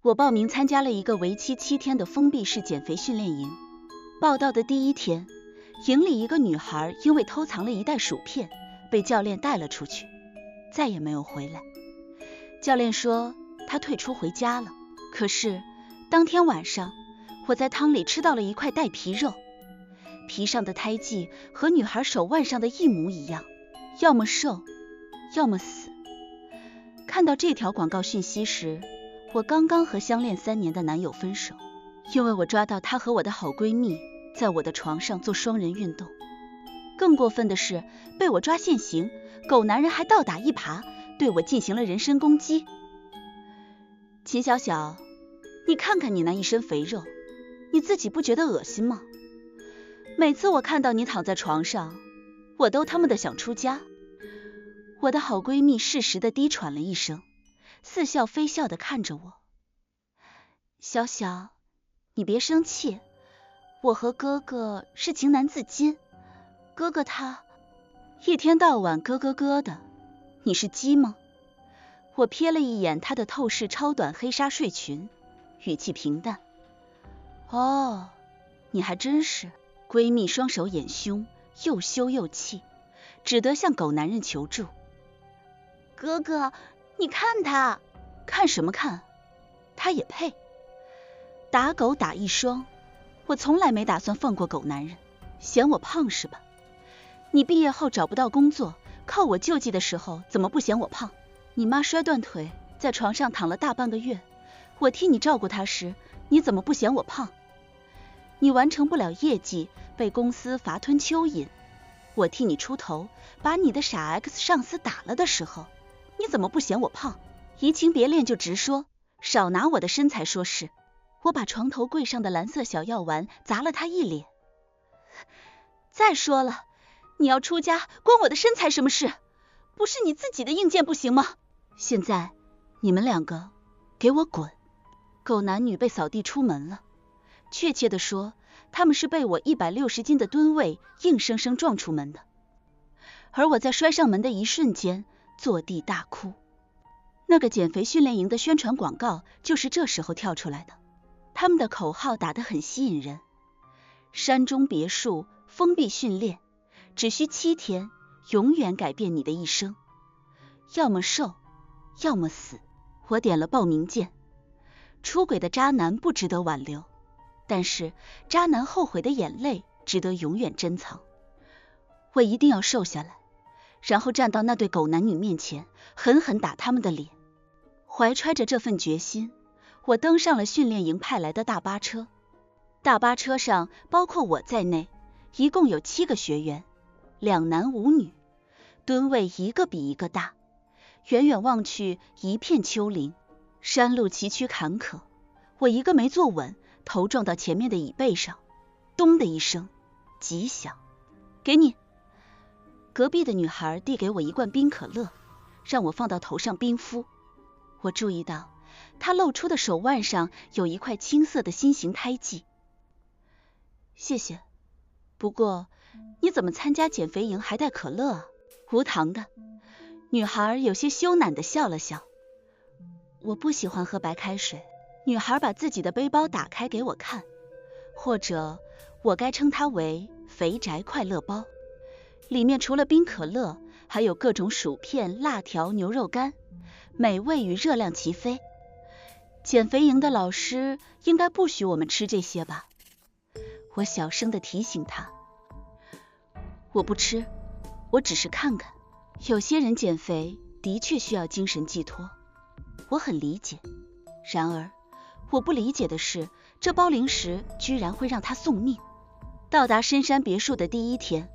我报名参加了一个为期7天的封闭式减肥训练营。报到的第1天，营里一个女孩因为偷藏了一袋薯片，被教练带了出去，再也没有回来。教练说她退出回家了。可是当天晚上，我在汤里吃到了一块带皮肉，皮上的胎记和女孩手腕上的一模一样，要么瘦，要么死。看到这条广告讯息时，我刚刚和相恋3年的男友分手，因为我抓到他和我的好闺蜜在我的床上做双人运动。更过分的是，被我抓现行，狗男人还倒打一耙，对我进行了人身攻击。秦小小，你看看你那一身肥肉，你自己不觉得恶心吗？每次我看到你躺在床上，我都他妈的想出家。我的好闺蜜适时的低喘了一声，似笑非笑的看着我。小小，你别生气，我和哥哥是情难自禁，哥哥他一天到晚咯咯咯的，你是鸡吗？我瞥了一眼她的透视超短黑纱睡裙，语气平淡。哦，你还真是。闺蜜双手掩胸，又羞又气，只得向狗男人求助。哥哥，你看他。看什么看？他也配？打狗打一双，我从来没打算放过狗男人。嫌我胖是吧？你毕业后找不到工作，靠我救济的时候怎么不嫌我胖？你妈摔断腿，在床上躺了大半个月，我替你照顾她时，你怎么不嫌我胖？你完成不了业绩，被公司罚吞蚯蚓，我替你出头，把你的傻 X 上司打了的时候，你怎么不嫌我胖？移情别恋就直说，少拿我的身材说事。我把床头柜上的蓝色小药丸砸了他一脸。再说了，你要出家关我的身材什么事？不是你自己的硬件不行吗？现在你们2个给我滚！狗男女被扫地出门了，确切的说，他们是被我160斤的吨位硬生生撞出门的。而我在摔上门的一瞬间坐地大哭。那个减肥训练营的宣传广告就是这时候跳出来的，他们的口号打得很吸引人：山中别墅，封闭训练，只需7天，永远改变你的一生，要么瘦，要么死。我点了报名键。出轨的渣男不值得挽留，但是渣男后悔的眼泪值得永远珍藏。我一定要瘦下来，然后站到那对狗男女面前，狠狠打他们的脸。怀揣着这份决心，我登上了训练营派来的大巴车。大巴车上包括我在内，一共有7个学员，2男5女，吨位一个比一个大。远远望去，一片丘陵，山路崎岖坎坷。我一个没坐稳，头撞到前面的椅背上，咚的一声，极响。给你。隔壁的女孩递给我一罐冰可乐，让我放到头上冰敷。我注意到她露出的手腕上有一块青色的心形胎记。谢谢，不过你怎么参加减肥营还带可乐啊？无糖的。女孩有些羞赧地笑了笑。我不喜欢喝白开水。女孩把自己的背包打开给我看，或者我该称它为肥宅快乐包。里面除了冰可乐，还有各种薯片、辣条、牛肉干，美味与热量齐飞。减肥营的老师应该不许我们吃这些吧？我小声地提醒他。我不吃，我只是看看。有些人减肥的确需要精神寄托，我很理解。然而我不理解的是，这包零食居然会让他送命。到达深山别墅的第1天，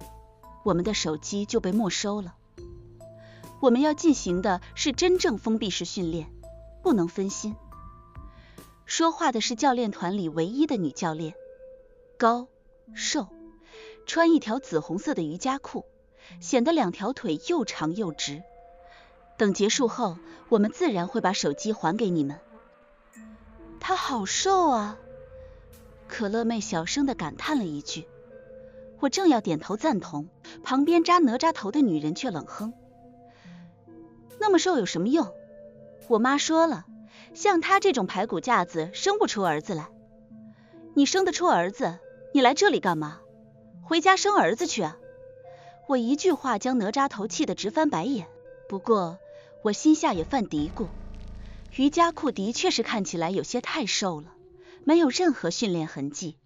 我们的手机就被没收了。我们要进行的是真正封闭式训练，不能分心。说话的是教练团里唯一的女教练，高瘦，穿一条紫红色的瑜伽裤，显得2条腿又长又直。等结束后，我们自然会把手机还给你们。他好瘦啊，可乐妹小声地感叹了一句。我正要点头赞同，旁边扎哪吒头的女人却冷哼。那么瘦有什么用？我妈说了，像他这种排骨架子生不出儿子来。你生得出儿子，你来这里干嘛？回家生儿子去啊！我一句话将哪吒头气得直翻白眼。不过我心下也犯嘀咕，瑜伽裤的确是看起来有些太瘦了，没有任何训练痕迹，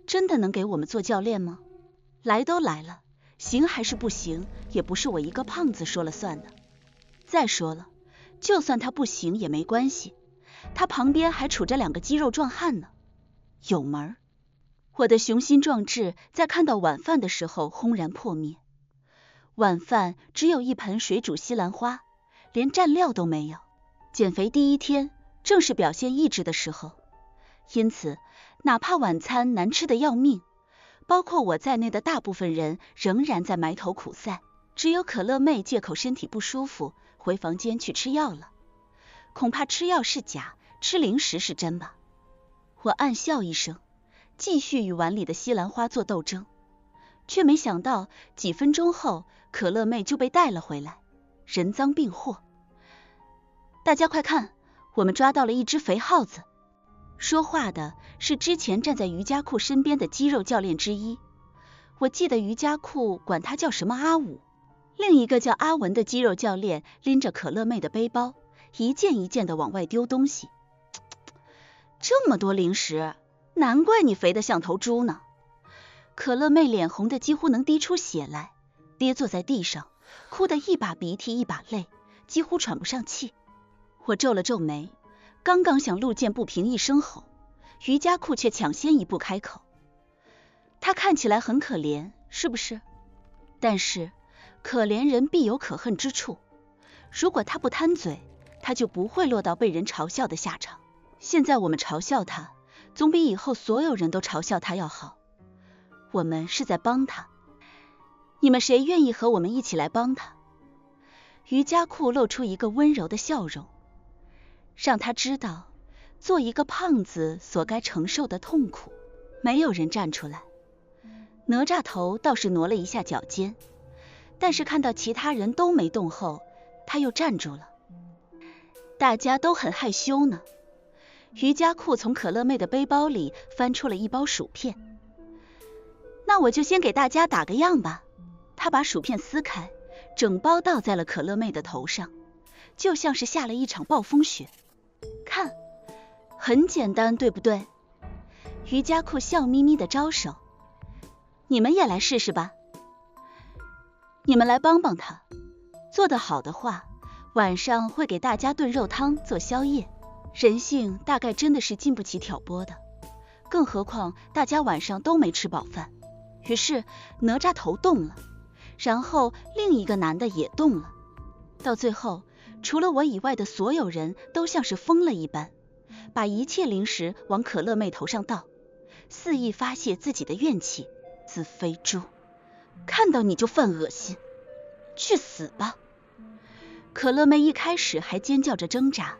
真的能给我们做教练吗？来都来了，行还是不行，也不是我一个胖子说了算的。再说了，就算他不行也没关系，他旁边还杵着2个肌肉壮汉呢，有门儿。我的雄心壮志在看到晚饭的时候轰然破灭。晚饭只有一盆水煮西兰花，连蘸料都没有。减肥第一天正是表现意志的时候，因此哪怕晚餐难吃得要命，包括我在内的大部分人仍然在埋头苦赛。只有可乐妹借口身体不舒服回房间去吃药了，恐怕吃药是假，吃零食是真吧。我暗笑一声，继续与碗里的西兰花做斗争，却没想到几分钟后可乐妹就被带了回来，人赃并获。大家快看，我们抓到了一只肥耗子。说话的是之前站在瑜伽裤身边的肌肉教练之一，我记得瑜伽裤管他叫什么阿武。另一个叫阿文的肌肉教练拎着可乐妹的背包，一件一件的往外丢东西。这么多零食，难怪你肥得像头猪呢。可乐妹脸红的几乎能滴出血来，跌坐在地上，哭得一把鼻涕一把泪，几乎喘不上气。我皱了皱眉，刚刚想路见不平一声吼，瑜伽裤却抢先一步开口。他看起来很可怜，是不是？但是可怜人必有可恨之处，如果他不贪嘴，他就不会落到被人嘲笑的下场。现在我们嘲笑他，总比以后所有人都嘲笑他要好。我们是在帮他，你们谁愿意和我们一起来帮他？瑜伽裤露出一个温柔的笑容，让他知道做一个胖子所该承受的痛苦。没有人站出来，哪吒头倒是挪了一下脚尖，但是看到其他人都没动后，他又站住了。大家都很害羞呢。瑜伽裤从可乐妹的背包里翻出了一包薯片。那我就先给大家打个样吧。他把薯片撕开，整包倒在了可乐妹的头上，就像是下了一场暴风雪。看，很简单，对不对？瑜伽裤笑眯眯的招手，你们也来试试吧。你们来帮帮他，做得好的话，晚上会给大家炖肉汤做宵夜。人性大概真的是经不起挑拨的，更何况大家晚上都没吃饱饭。于是哪吒头动了，然后另一个男的也动了，到最后除了我以外的所有人都像是疯了一般，把一切零食往可乐妹头上倒，肆意发泄自己的怨气。自非猪，看到你就犯恶心，去死吧！可乐妹一开始还尖叫着挣扎，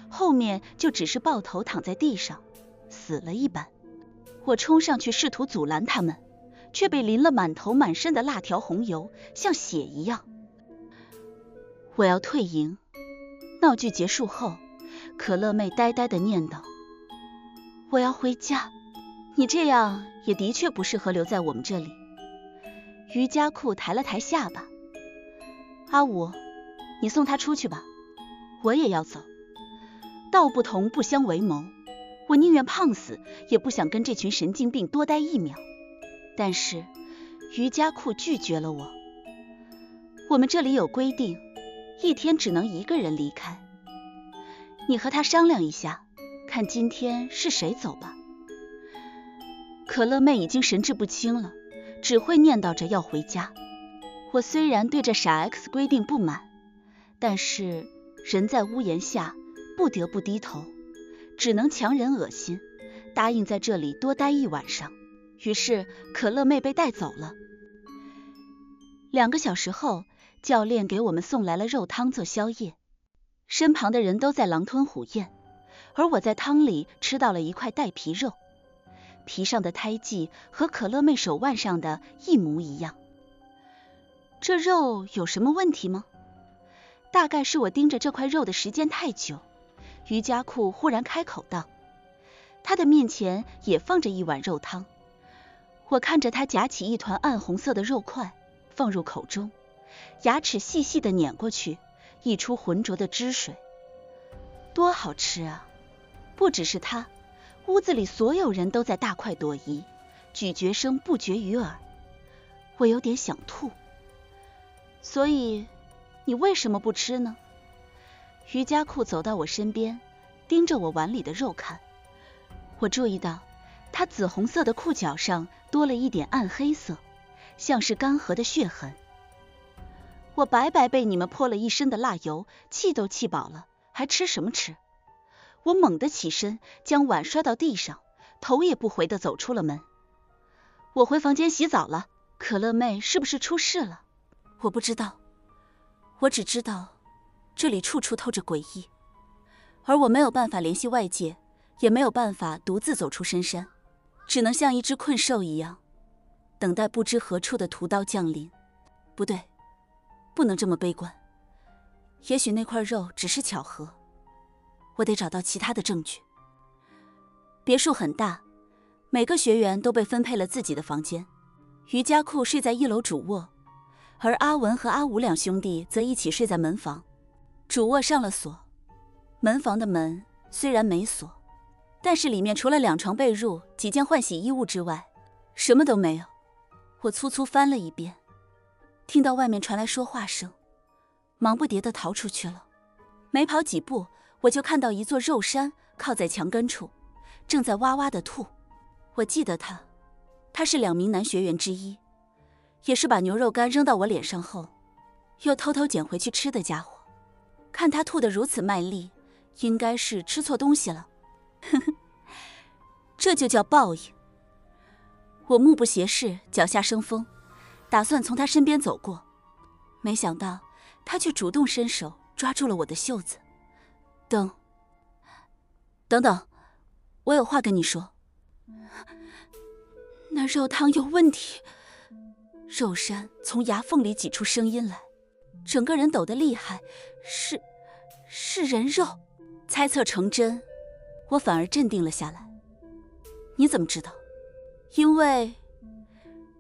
后面就只是抱头躺在地上，死了一般。我冲上去试图阻拦他们，却被淋了满头满身的辣条红油，像血一样。我要退营。闹剧结束后，可乐妹呆呆地念叨：我要回家。你这样也的确不适合留在我们这里。瑜伽裤抬了抬下巴：阿武，你送他出去吧，我也要走。道不同不相为谋，我宁愿胖死，也不想跟这群神经病多待1秒。但是瑜伽裤拒绝了我。我们这里有规定，1天只能1个人离开。你和他商量一下，看今天是谁走吧。可乐妹已经神志不清了，只会念叨着要回家。我虽然对这傻 X 规定不满，但是人在屋檐下，不得不低头，只能强忍恶心，答应在这里多待1晚上。于是可乐妹被带走了。2个小时后，教练给我们送来了肉汤做宵夜，身旁的人都在狼吞虎咽，而我在汤里吃到了一块带皮肉，皮上的胎记和可乐妹手腕上的一模一样。这肉有什么问题吗？大概是我盯着这块肉的时间太久，瑜伽裤忽然开口道，他的面前也放着一碗肉汤。我看着他夹起一团暗红色的肉块放入口中，牙齿细细的碾过去，溢出浑浊的汁水。多好吃啊！不只是他，屋子里所有人都在大快朵颐，咀嚼声不绝于耳。我有点想吐。所以你为什么不吃呢？瑜伽裤走到我身边，盯着我碗里的肉看。我注意到他紫红色的裤脚上多了一点暗黑色，像是干涸的血痕。我白白被你们泼了一身的辣油，气都气饱了，还吃什么吃？我猛地起身，将碗摔到地上，头也不回地走出了门。我回房间洗澡了，可乐妹是不是出事了？我不知道，我只知道这里处处透着诡异，而我没有办法联系外界，也没有办法独自走出深山，只能像一只困兽一样，等待不知何处的屠刀降临。不对，不能这么悲观，也许那块肉只是巧合，我得找到其他的证据。别墅很大，每个学员都被分配了自己的房间。瑜伽裤睡在1楼主卧，而阿文和阿武两兄弟则一起睡在门房。主卧上了锁，门房的门虽然没锁，但是里面除了2床被褥、几件换洗衣物之外，什么都没有。我粗粗翻了一遍，听到外面传来说话声，忙不迭地逃出去了。没跑几步，我就看到一座肉山靠在墙根处，正在哇哇地吐。我记得他是2名男学员之一，也是把牛肉干扔到我脸上后，又偷偷捡回去吃的家伙。看他吐得如此卖力，应该是吃错东西了。呵呵，这就叫报应。我目不斜视，脚下生风，打算从他身边走过，没想到他却主动伸手抓住了我的袖子。等等，我有话跟你说。那肉汤有问题。肉山从牙缝里挤出声音来，整个人抖得厉害，是人肉。猜测成真，我反而镇定了下来。你怎么知道？因为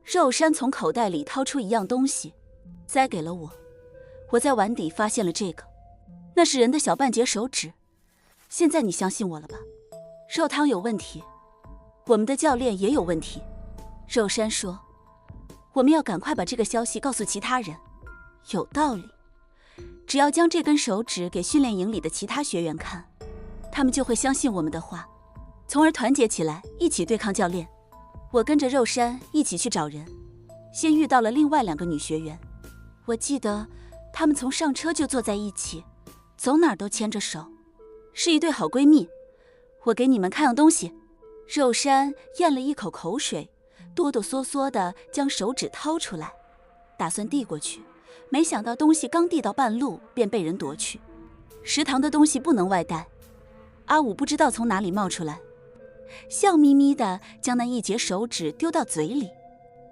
肉山从口袋里掏出一样东西，塞给了我。我在碗底发现了这个，那是人的小半截手指。现在你相信我了吧？肉汤有问题，我们的教练也有问题。肉山说，我们要赶快把这个消息告诉其他人。有道理，只要将这根手指给训练营里的其他学员看，他们就会相信我们的话，从而团结起来，一起对抗教练。我跟着肉山一起去找人，先遇到了另外2个女学员。我记得她们从上车就坐在一起，走哪儿都牵着手，是一对好闺蜜。我给你们看样东西。肉山咽了一口口水，哆哆嗦嗦地将手指掏出来，打算递过去，没想到东西刚递到半路便被人夺去。食堂的东西不能外带。阿武不知道从哪里冒出来，笑眯眯地将那一截手指丢到嘴里，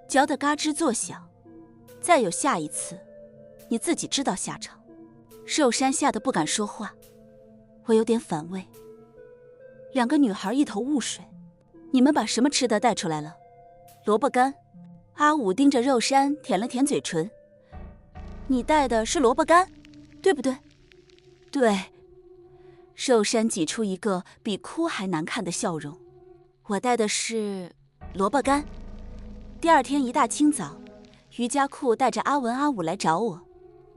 嚼得嘎吱作响。再有下一次，你自己知道下场。肉山吓得不敢说话，我有点反胃。2个女孩一头雾水，你们把什么吃的带出来了？萝卜干。阿武盯着肉山舔了舔嘴唇，你带的是萝卜干，对不对？对。肉山挤出一个比哭还难看的笑容，我带的是萝卜干。第2天一大清早，瑜伽裤带着阿文阿武来找我，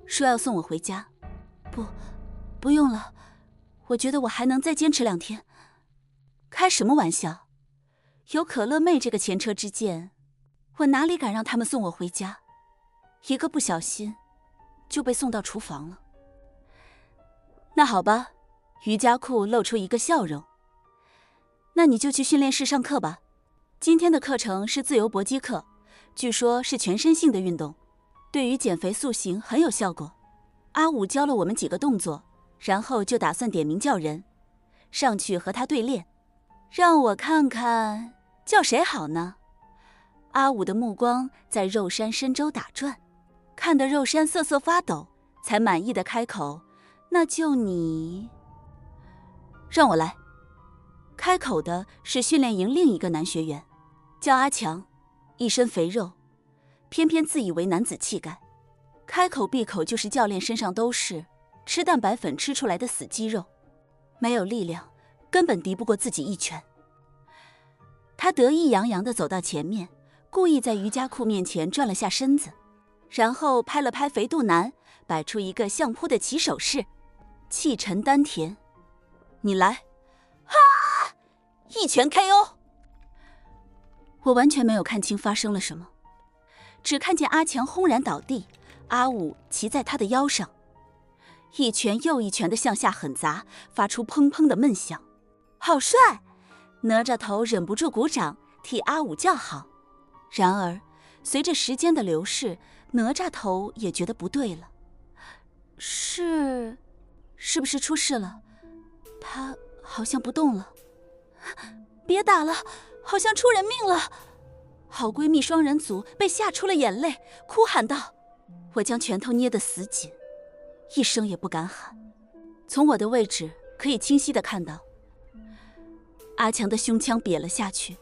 说要送我回家。不用了，我觉得我还能再坚持2天。开什么玩笑，有可乐妹这个前车之鉴，我哪里敢让他们送我回家？一个不小心就被送到厨房了。那好吧，瑜伽裤露出一个笑容，那你就去训练室上课吧。今天的课程是自由搏击课，据说是全身性的运动，对于减肥塑形很有效果。阿武教了我们几个动作，然后就打算点名叫人上去和他对练。让我看看叫谁好呢？阿武的目光在肉山身周打转，看得肉山瑟瑟发抖，才满意的开口，那就你。让我来。开口的是训练营另一个男学员，叫阿强，一身肥肉，偏偏自以为男子气概，开口闭口就是教练身上都是吃蛋白粉吃出来的死肌肉，没有力量，根本敌不过自己一拳。他得意洋洋地走到前面，故意在瑜伽裤面前转了下身子，然后拍了拍肥肚腩，摆出一个相扑的起手势，气沉丹田。你来。啊！一拳 KO。 我完全没有看清发生了什么，只看见阿强轰然倒地，阿武骑在他的腰上，一拳又一拳的向下狠砸，发出砰砰的闷响。好帅！哪吒头忍不住鼓掌，替阿武叫好。然而随着时间的流逝，哪吒头也觉得不对了。是不是出事了？他好像不动了。别打了，好像出人命了。好闺蜜双人组被吓出了眼泪，哭喊道。我将拳头捏得死紧，一声也不敢喊。从我的位置可以清晰地看到，阿强的胸腔瘪了下去，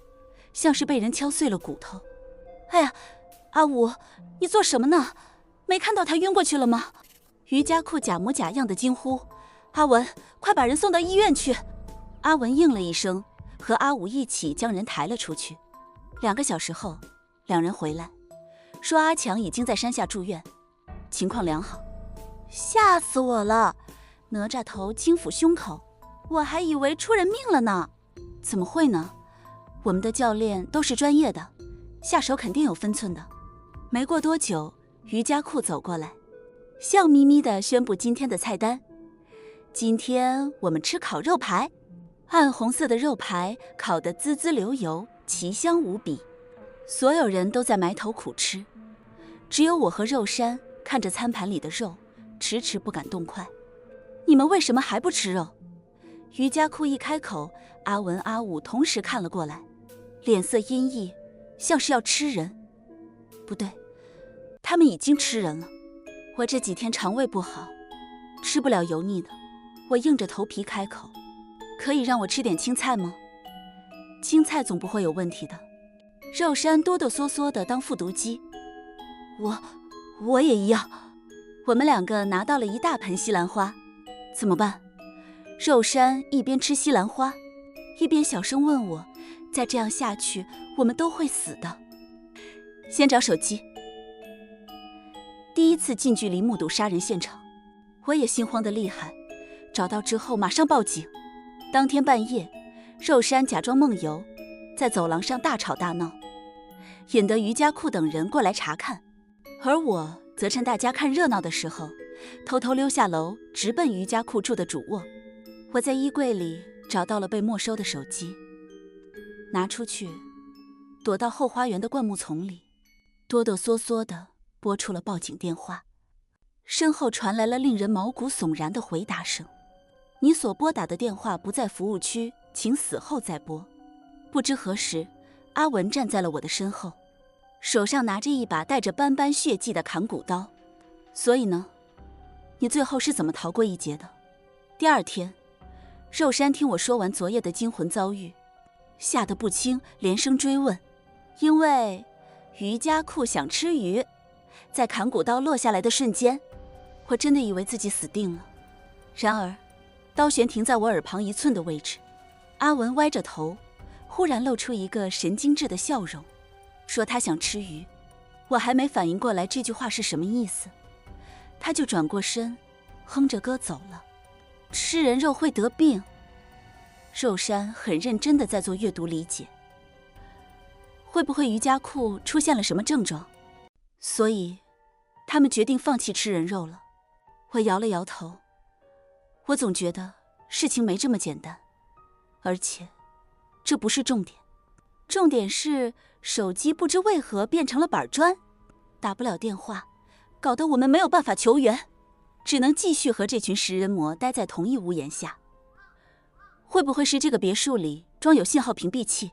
像是被人敲碎了骨头。哎呀，阿武，你做什么呢？没看到他晕过去了吗？瑜伽裤假模假样的惊呼。阿文，快把人送到医院去。阿文应了一声，和阿武一起将人抬了出去。2个小时后，两人回来，说阿强已经在山下住院，情况良好。吓死我了！哪吒头轻抚胸口，我还以为出人命了呢。怎么会呢？我们的教练都是专业的，下手肯定有分寸的。没过多久，瑜伽裤走过来，笑眯眯地宣布今天的菜单。今天我们吃烤肉排，暗红色的肉排烤得滋滋流油，奇香无比。所有人都在埋头苦吃，只有我和肉山看着餐盘里的肉，迟迟不敢动筷。你们为什么还不吃肉？瑜伽裤一开口，阿文阿武同时看了过来，脸色阴翳，像是要吃人。不对，他们已经吃人了。我这几天肠胃不好，吃不了油腻的。我硬着头皮开口，可以让我吃点青菜吗？青菜总不会有问题的。肉山哆哆嗦嗦的当复读机。我也一样。我们2个拿到了一大盆西兰花。怎么办？肉山一边吃西兰花，一边小声问我，再这样下去我们都会死的。先找手机。第一次近距离目睹杀人现场，我也心慌得厉害，找到之后马上报警。当天半夜，肉山假装梦游，在走廊上大吵大闹，引得瑜伽裤等人过来查看，而我则趁大家看热闹的时候，偷偷溜下楼，直奔瑜伽裤住的主卧。我在衣柜里找到了被没收的手机，拿出去，躲到后花园的灌木丛里，哆哆嗦嗦地拨出了报警电话。身后传来了令人毛骨悚然的回答声：你所拨打的电话不在服务区，请死后再拨。不知何时，阿文站在了我的身后，手上拿着一把带着斑斑血迹的砍骨刀。所以呢，你最后是怎么逃过一劫的？第2天，肉山听我说完昨夜的惊魂遭遇，吓得不轻，连声追问。因为瑜伽裤想吃鱼，在砍骨刀落下来的瞬间，我真的以为自己死定了。然而刀弦停在我耳旁1寸的位置。阿文歪着头，忽然露出一个神经质的笑容，说他想吃鱼。我还没反应过来这句话是什么意思，他就转过身，哼着歌走了。吃人肉会得病。肉山很认真地在做阅读理解。会不会瑜伽裤出现了什么症状，所以他们决定放弃吃人肉了？我摇了摇头，我总觉得事情没这么简单，而且这不是重点。重点是手机不知为何变成了板砖，打不了电话，搞得我们没有办法求援，只能继续和这群食人魔待在同一屋檐下。会不会是这个别墅里装有信号屏蔽器？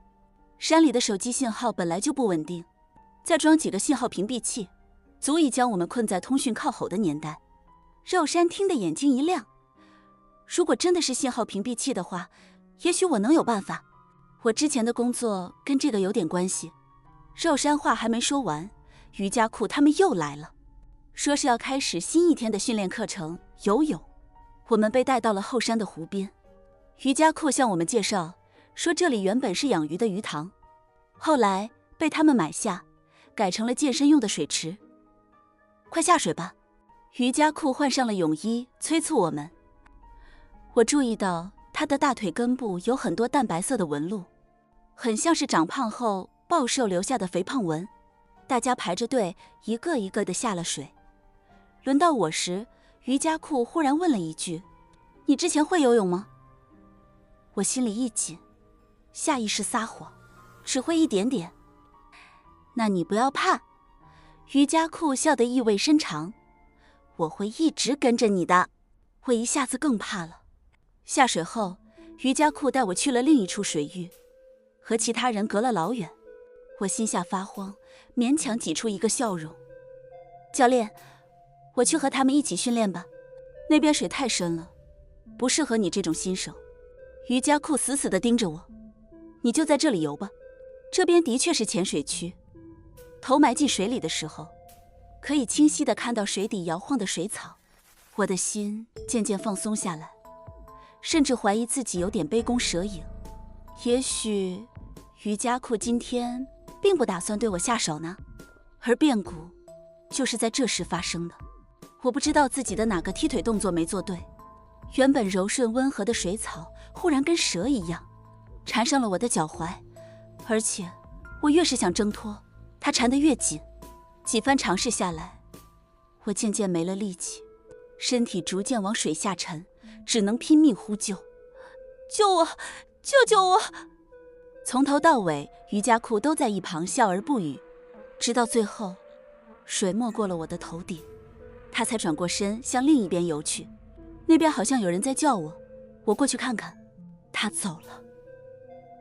山里的手机信号本来就不稳定，再装几个信号屏蔽器，足以将我们困在通讯靠吼的年代。肉山听得眼睛一亮，如果真的是信号屏蔽器的话，也许我能有办法。我之前的工作跟这个有点关系。肉山话还没说完，瑜伽裤他们又来了，说是要开始新一天的训练课程——游泳。我们被带到了后山的湖边，瑜伽裤向我们介绍说这里原本是养鱼的鱼塘，后来被他们买下，改成了健身用的水池。快下水吧！瑜伽裤换上了泳衣，催促我们。我注意到他的大腿根部有很多淡白色的纹路，很像是长胖后暴瘦留下的肥胖纹。大家排着队，一个一个地下了水。轮到我时，瑜伽裤忽然问了一句：“你之前会游泳吗？”我心里一紧，下意识撒谎，只会一点点。那你不要怕，瑜伽裤笑得意味深长，我会一直跟着你的。我一下子更怕了。下水后，瑜伽裤带我去了另一处水域，和其他人隔了老远。我心下发慌，勉强挤出一个笑容。教练，我去和他们一起训练吧，那边水太深了，不适合你这种新手。瑜伽裤死死地盯着我，你就在这里游吧，这边的确是浅水区。头埋进水里的时候，可以清晰地看到水底摇晃的水草。我的心渐渐放松下来，甚至怀疑自己有点杯弓蛇影。也许瑜伽裤今天并不打算对我下手呢，而变故就是在这时发生的。我不知道自己的哪个踢腿动作没做对，原本柔顺温和的水草忽然跟蛇一样缠上了我的脚踝，而且我越是想挣脱，它缠得越紧。几番尝试下来，我渐渐没了力气，身体逐渐往水下沉，只能拼命呼救：“救我！救救我！”从头到尾，瑜伽裤都在一旁笑而不语，直到最后，水没过了我的头顶，他才转过身向另一边游去。那边好像有人在叫我，我过去看看。他走了，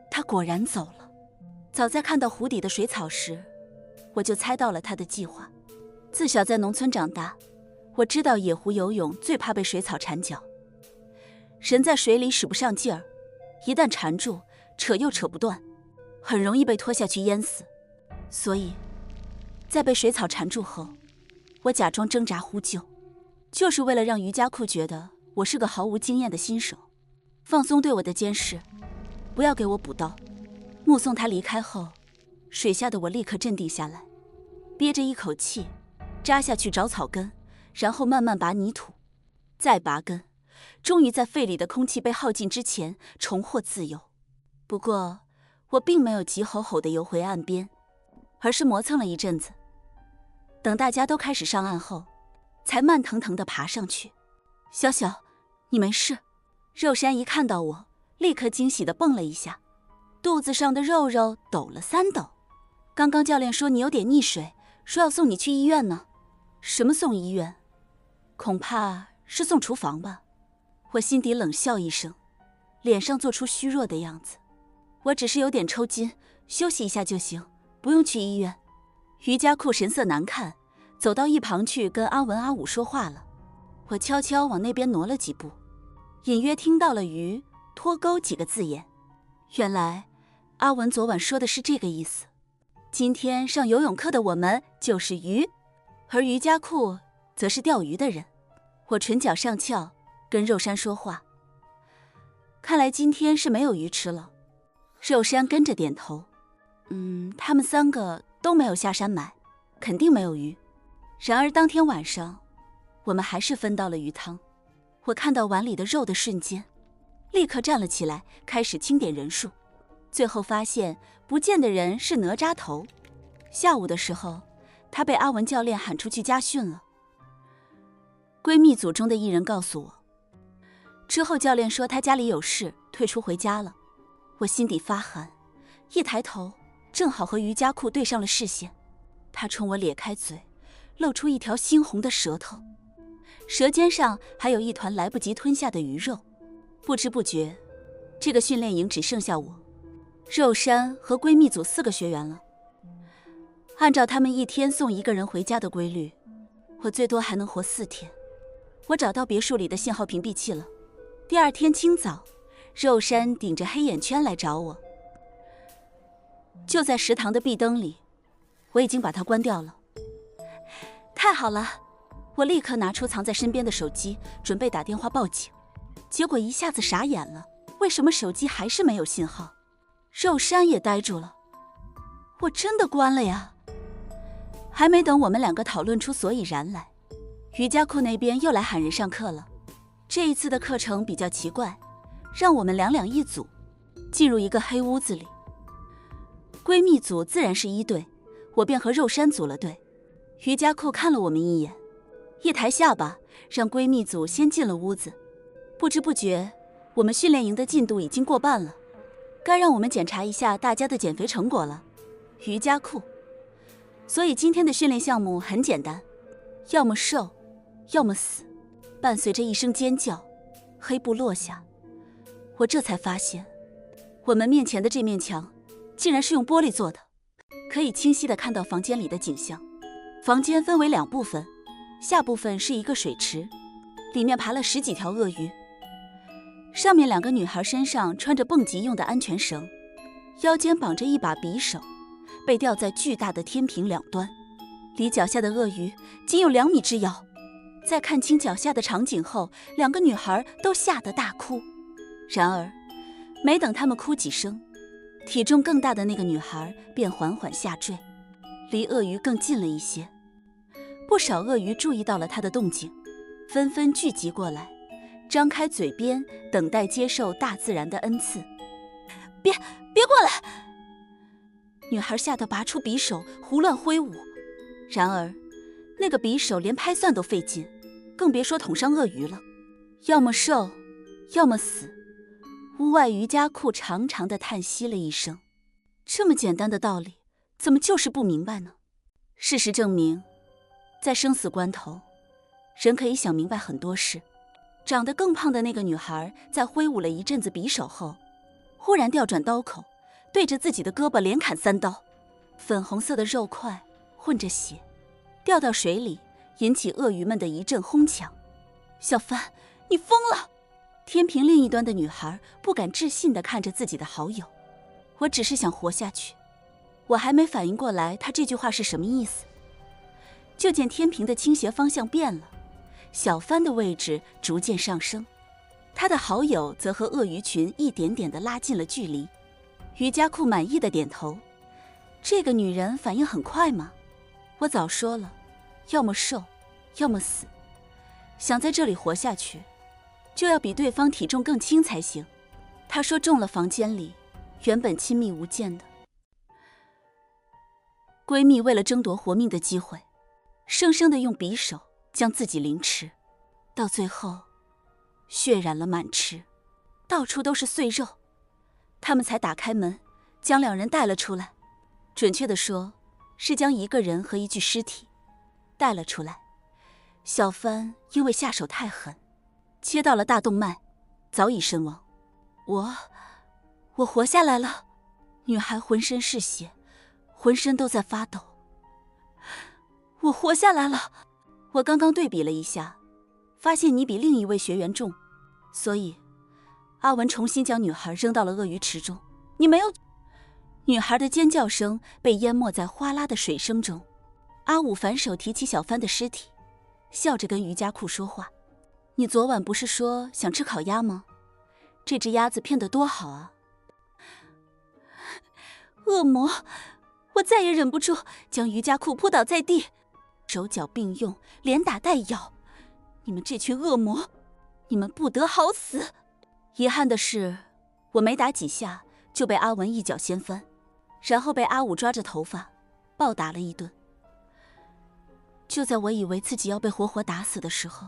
他果然走了。早在看到湖底的水草时，我就猜到了他的计划。自小在农村长大，我知道野湖游泳最怕被水草缠脚。人在水里使不上劲儿，一旦缠住，扯又扯不断，很容易被拖下去淹死。所以在被水草缠住后，我假装挣扎呼救，就是为了让瑜伽裤觉得我是个毫无经验的新手，放松对我的监视，不要给我补刀。目送他离开后，水下的我立刻镇定下来，憋着一口气扎下去找草根，然后慢慢拔泥土，再拔根，终于在肺里的空气被耗尽之前重获自由。不过我并没有急吼吼地游回岸边，而是磨蹭了一阵子，等大家都开始上岸后，才慢腾腾地爬上去。小小，你没事？肉山一看到我，立刻惊喜地蹦了一下，肚子上的肉肉抖了3抖。刚刚教练说你有点溺水，说要送你去医院呢。什么送医院？恐怕是送厨房吧。我心底冷笑一声，脸上做出虚弱的样子。我只是有点抽筋，休息一下就行，不用去医院。瑜伽裤神色难看，走到一旁去跟阿文阿武说话了。我悄悄往那边挪了几步，隐约听到了鱼脱钩几个字眼。原来阿文昨晚说的是这个意思。今天上游泳课的我们就是鱼，而瑜伽裤则是钓鱼的人。我唇角上翘，跟肉山说话。看来今天是没有鱼吃了。肉山跟着点头。他们3个都没有下山买，肯定没有鱼。然而当天晚上，我们还是分到了鱼汤。我看到碗里的肉的瞬间，立刻站了起来，开始清点人数。最后发现不见的人是哪吒头。下午的时候，他被阿文教练喊出去家训了。闺蜜组中的一人告诉我，之后教练说他家里有事，退出回家了。我心底发寒，一抬头正好和瑜伽裤对上了视线。他冲我咧开嘴，露出一条猩红的舌头，舌尖上还有一团来不及吞下的鱼肉。不知不觉，这个训练营只剩下我、肉山和闺蜜组4个学员了。按照他们一天送1个人回家的规律，我最多还能活4天。我找到别墅里的信号屏蔽器了，第二天清早，肉山顶着黑眼圈来找我，就在食堂的壁灯里，我已经把它关掉了。太好了，我立刻拿出藏在身边的手机，准备打电话报警，结果一下子傻眼了，为什么手机还是没有信号？肉山也呆住了，我真的关了呀。还没等我们两个讨论出所以然来，瑜伽裤那边又来喊人上课了。这一次的课程比较奇怪，让我们两两一组，进入一个黑屋子里。闺蜜组自然是一队，我便和肉山组了队。瑜伽裤看了我们一眼，一抬下巴，让闺蜜组先进了屋子。不知不觉，我们训练营的进度已经过半了，该让我们检查一下大家的减肥成果了。瑜伽裤。所以今天的训练项目很简单，要么瘦，要么死。伴随着一声尖叫，黑布落下，我这才发现，我们面前的这面墙竟然是用玻璃做的，可以清晰地看到房间里的景象。房间分为两部分，下部分是一个水池，里面爬了10几条鳄鱼，上面2个女孩身上穿着蹦极用的安全绳，腰间绑着一把匕首，被吊在巨大的天平两端，离脚下的鳄鱼仅有2米之遥。在看清脚下的场景后，2个女孩都吓得大哭。然而，没等她们哭几声，体重更大的那个女孩便缓缓下坠，离鳄鱼更近了一些。不少鳄鱼注意到了她的动静，纷纷聚集过来，张开嘴边等待接受大自然的恩赐。别过来！女孩吓得拔出匕首胡乱挥舞，然而那个匕首连拍算都费劲，更别说捅伤鳄鱼了。要么瘦，要么死。屋外瑜伽裤长长的叹息了一声。这么简单的道理，怎么就是不明白呢？事实证明，在生死关头，人可以想明白很多事。长得更胖的那个女孩在挥舞了一阵子匕首后，忽然调转刀口，对着自己的胳膊连砍3刀，粉红色的肉块混着血，掉到水里，引起鳄鱼们的一阵哄抢。小帆，你疯了！天平另一端的女孩不敢置信地看着自己的好友。我只是想活下去。我还没反应过来她这句话是什么意思，就见天平的倾斜方向变了，小帆的位置逐渐上升，他的好友则和鳄鱼群一点点地拉近了距离。瑜伽裤满意的点头，这个女人反应很快吗？我早说了，要么瘦，要么死。想在这里活下去，就要比对方体重更轻才行。她说中了房间里原本亲密无间的闺蜜，为了争夺活命的机会，生生地用匕首将自己凌迟，到最后血染了满池，到处都是碎肉。他们才打开门，将2人带了出来，准确地说，是将1个人和1具尸体带了出来。小帆因为下手太狠，切到了大动脉，早已身亡。我活下来了。女孩浑身是血，浑身都在发抖。我活下来了。我刚刚对比了一下，发现你比另一位学员重，所以阿文重新将女孩扔到了鳄鱼池中。你没有？女孩的尖叫声被淹没在哗啦的水声中。阿武反手提起小帆的尸体，笑着跟瑜伽裤说话：你昨晚不是说想吃烤鸭吗？这只鸭子骗得多好啊。恶魔！我再也忍不住，将瑜伽裤扑倒在地，手脚并用，连打带咬。你们这群恶魔，你们不得好死！遗憾的是，我没打几下就被阿文一脚掀翻，然后被阿武抓着头发暴打了一顿。就在我以为自己要被活活打死的时候，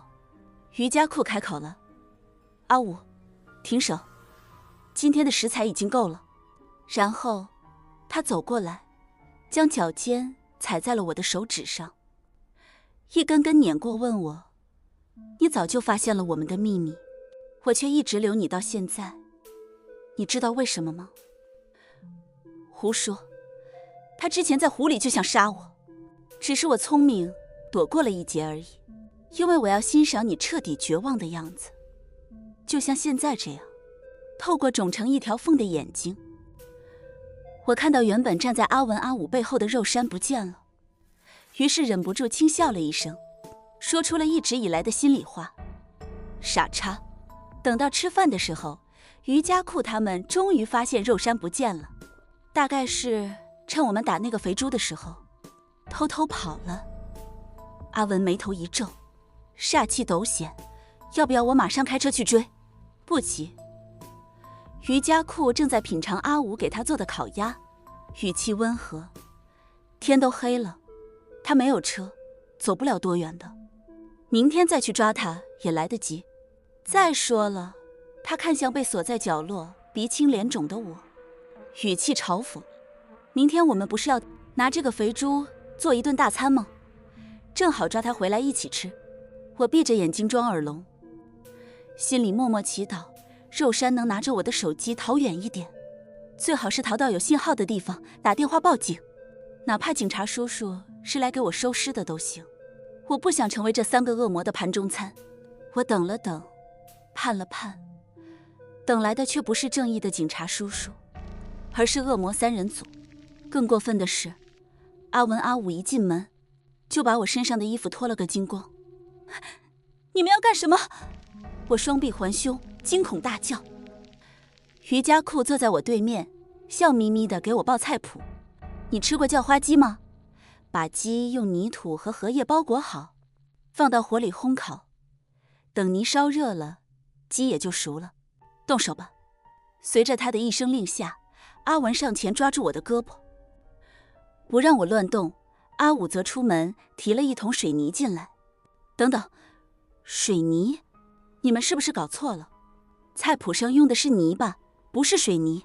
瑜伽裤开口了：阿武，停手，今天的食材已经够了。然后他走过来，将脚尖踩在了我的手指上，一根根碾过，问我：你早就发现了我们的秘密，我却一直留你到现在，你知道为什么吗？胡说，他之前在湖里就想杀我，只是我聪明躲过了一劫而已，因为我要欣赏你彻底绝望的样子。就像现在这样，透过肿成一条缝的眼睛，我看到原本站在阿文阿武背后的肉山不见了，于是忍不住轻笑了一声，说出了一直以来的心里话：傻叉。等到吃饭的时候，瑜伽裤他们终于发现肉山不见了，大概是趁我们打那个肥猪的时候偷偷跑了。阿文眉头一皱，煞气陡显，要不要我马上开车去追？不急。瑜伽裤正在品尝阿武给他做的烤鸭，语气温和。天都黑了，他没有车，走不了多远的，明天再去抓他也来得及。再说了，他看向被锁在角落鼻青脸肿的我，语气嘲讽：明天我们不是要拿这个肥猪做一顿大餐吗？正好抓他回来一起吃。我闭着眼睛装耳聋，心里默默祈祷肉山能拿着我的手机逃远一点，最好是逃到有信号的地方打电话报警，哪怕警察叔叔是来给我收尸的都行。我不想成为这3个恶魔的盘中餐。我等了等，盼了盼，等来的却不是正义的警察叔叔，而是恶魔3人组。更过分的是，阿文阿武一进门就把我身上的衣服脱了个精光。你们要干什么？我双臂环胸，惊恐大叫。瑜伽裤坐在我对面，笑眯眯地给我报菜谱。你吃过叫花鸡吗？把鸡用泥土和荷叶包裹好，放到火里烘烤，等泥烧热了，鸡也就熟了。动手吧。随着他的一声令下，阿文上前抓住我的胳膊，不让我乱动。阿武则出门提了一桶水泥进来。等等，水泥？你们是不是搞错了？菜谱上用的是泥巴，不是水泥。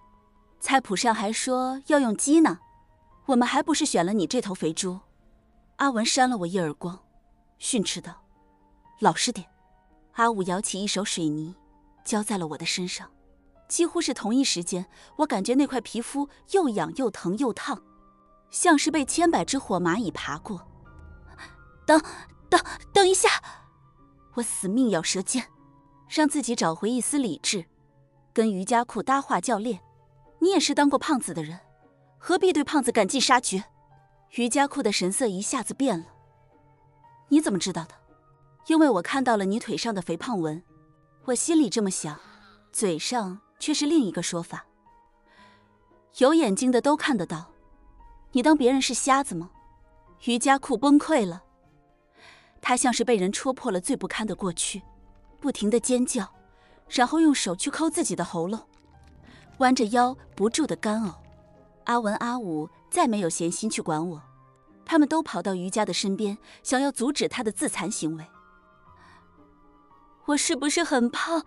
菜谱上还说要用鸡呢，我们还不是选了你这头肥猪。阿文扇了我一耳光，训斥道：老实点。阿武舀起一手水泥浇在了我的身上，几乎是同一时间，我感觉那块皮肤又痒又疼又烫，像是被千百只火蚂蚁爬过。等一下！我死命咬舌尖，让自己找回一丝理智，跟瑜伽裤搭话：教练，你也是当过胖子的人，何必对胖子赶尽杀绝？瑜伽裤的神色一下子变了。你怎么知道的？因为我看到了你腿上的肥胖纹。我心里这么想，嘴上却是另一个说法。有眼睛的都看得到，你当别人是瞎子吗？瑜伽裤崩溃了，他像是被人戳破了最不堪的过去，不停地尖叫，然后用手去抠自己的喉咙，弯着腰不住地干呕。阿文阿武再没有闲心去管我，他们都跑到瑜伽的身边，想要阻止他的自残行为。我是不是很胖？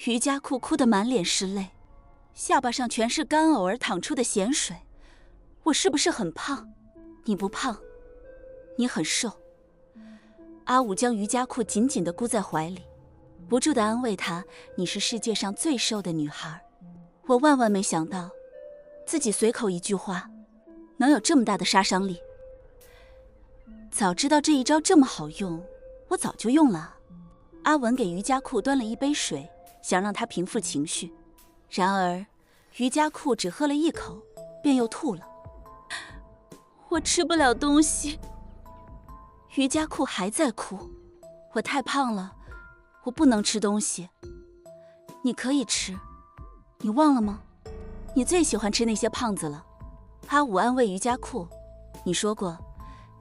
瑜伽裤哭得满脸是泪，下巴上全是干呕而淌出的咸水。我是不是很胖？你不胖，你很瘦。阿武将瑜伽裤紧紧地箍在怀里，不住地安慰她：你是世界上最瘦的女孩。我万万没想到，自己随口一句话能有这么大的杀伤力。早知道这一招这么好用，我早就用了。阿文给瑜伽裤端了一杯水，想让他平复情绪，然而瑜伽裤只喝了一口便又吐了。我吃不了东西。瑜伽裤还在哭。我太胖了，我不能吃东西。你可以吃，你忘了吗？你最喜欢吃那些胖子了。阿武安慰瑜伽裤，你说过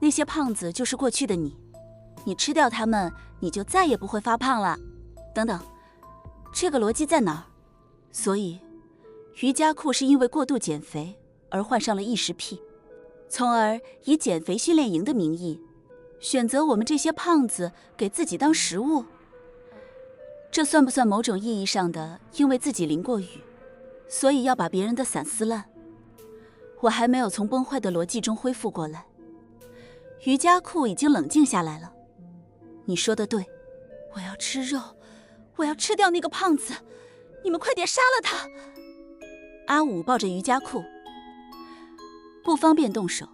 那些胖子就是过去的你，你吃掉他们，你就再也不会发胖了。等等，这个逻辑在哪儿？所以瑜伽裤是因为过度减肥而患上了异食癖，从而以减肥训练营的名义选择我们这些胖子给自己当食物。这算不算某种意义上的因为自己淋过雨，所以要把别人的伞撕烂？我还没有从崩坏的逻辑中恢复过来。瑜伽裤已经冷静下来了。你说的对，我要吃肉，我要吃掉那个胖子，你们快点杀了他！阿武抱着瑜伽裤，不方便动手，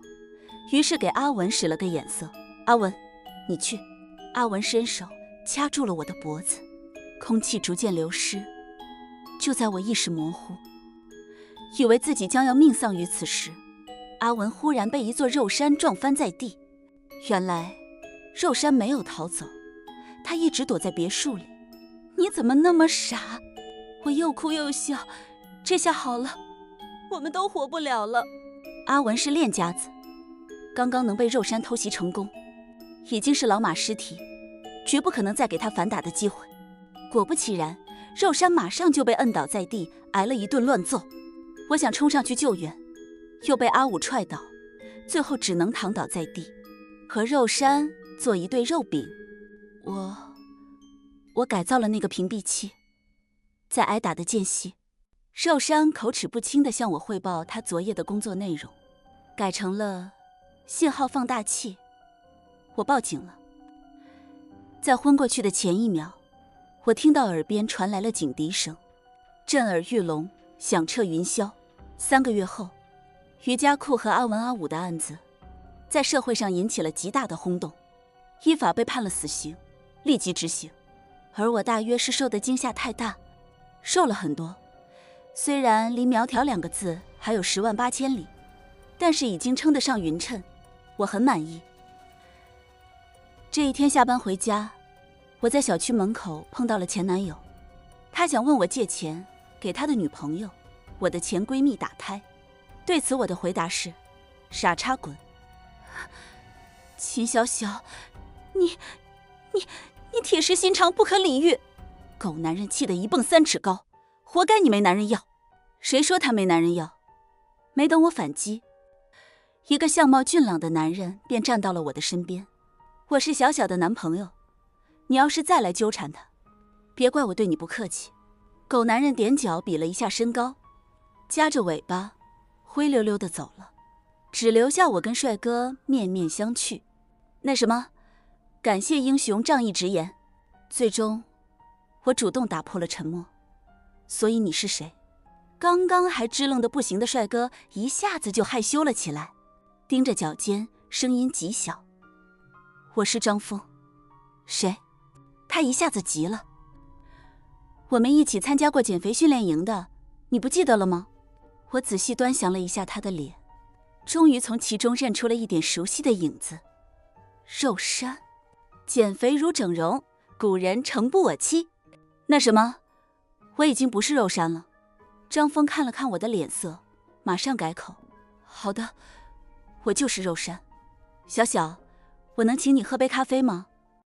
于是给阿文使了个眼色。阿文，你去。阿文伸手掐住了我的脖子。空气逐渐流失。就在我意识模糊，以为自己将要命丧于此时，阿文忽然被一座肉山撞翻在地。原来肉山没有逃走，他一直躲在别墅里。你怎么那么傻？我又哭又笑。这下好了，我们都活不了了。阿文是练家子，刚刚能被肉山偷袭成功，已经是老马尸体，绝不可能再给他反打的机会。果不其然，肉山马上就被摁倒在地，挨了一顿乱揍。我想冲上去救援，又被阿武踹倒，最后只能躺倒在地，和肉山做一对肉饼。我改造了那个屏蔽器。在挨打的间隙，肉山口齿不清地向我汇报他昨夜的工作内容，改成了信号放大器。我报警了。在昏过去的前一秒，我听到耳边传来了警笛声，震耳欲聋，响彻云霄。3个月后，瑜伽裤和阿文阿武的案子在社会上引起了极大的轰动，依法被判了死刑，立即执行。而我大约是受的惊吓太大，瘦了很多。虽然离苗条2个字还有10万8千里，但是已经称得上匀称，我很满意。这一天下班回家，我在小区门口碰到了前男友，他想问我借钱给他的女朋友，我的前闺蜜打胎。对此我的回答是：傻叉滚。秦小小，你铁石心肠，不可理喻。狗男人气得1蹦3尺高，活该你没男人要。谁说他没男人要？没等我反击，一个相貌俊朗的男人便站到了我的身边。我是小小的男朋友，你要是再来纠缠他，别怪我对你不客气。狗男人踮脚比了一下身高，夹着尾巴灰溜溜地走了，只留下我跟帅哥面面相觑。那什么，感谢英雄仗义直言。最终我主动打破了沉默。所以你是谁？刚刚还支棱得不行的帅哥一下子就害羞了起来，盯着脚尖，声音极小。我是张峰。谁？他一下子急了。我们一起参加过减肥训练营的，你不记得了吗？我仔细端详了一下他的脸，终于从其中认出了一点熟悉的影子。肉山。减肥如整容，古人诚不我欺。那什么，我已经不是肉山了。张峰看了看我的脸色，马上改口：好的，我就是肉山。小小，我能请你喝杯咖啡吗？